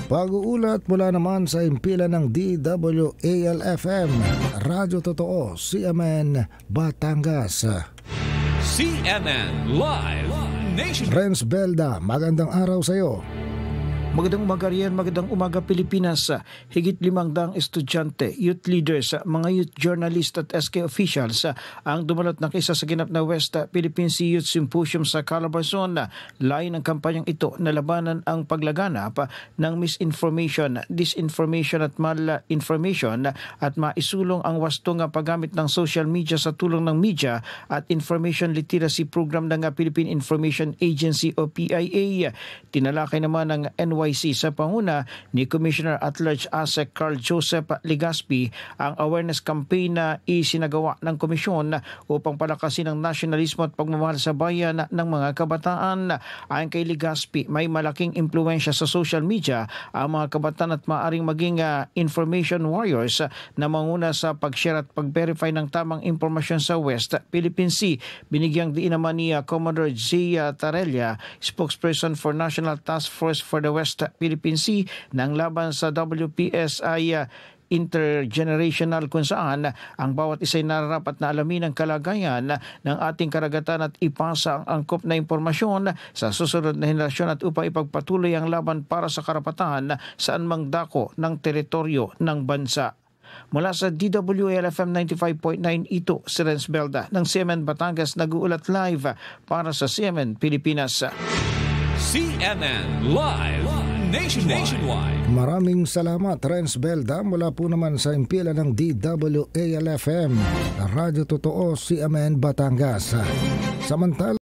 Pag-uulat mula naman sa impila ng DWAL-FM, Radyo Totoo, CMN, Batangas. CNN Live Nation. Renz Belda, magandang araw sa iyo. Magandang umaga riyan, magandang umaga Pilipinas. Higit 500 estudyante, youth leaders, mga youth journalist at SK officials ang dumalot na kisa sa ginap na West Philippine Sea Youth Symposium sa Calabarzon. Lain ng kampanyang ito na labanan ang paglaganap ng misinformation, disinformation at malinformation at maisulong ang wastong paggamit ng social media sa tulong ng media at information literacy program ng Philippine Information Agency o PIA. Tinalakay naman ng NYC sa panguna ni Commissioner at Large ASEC Carl Joseph Legaspi ang awareness campaign na isinagawa ng komisyon upang palakasin ang nasyonalismo at pagmamahal sa bayan ng mga kabataan. Ayon kay Legaspi, may malaking impluensya sa social media ang mga kabataan at maaaring maging information warriors na manguna sa pag-share at pag-verify ng tamang impormasyon sa West Philippine Sea. Binigyang diin naman ni Commodore Zia Tarella, spokesperson for National Task Force for the West Philippine Sea ng laban sa WPSI intergenerational kung saan ang bawat isa'y nararapat na alamin ang kalagayan ng ating karagatan at ipasa ang angkop na impormasyon sa susunod na henerasyon at upang ipagpatuloy ang laban para sa karapatan saan mang dako ng teritoryo ng bansa. Mula sa DWAL-FM 95.9, ito si Renz Belda ng CMN Batangas nag-uulat live para sa CMN Pilipinas. CNN Live Nationwide. Maraming salamat, Renz Belda, mula po naman sa impila ng DWAL-FM, Radyo Totoo, CMN Batangas. Samantala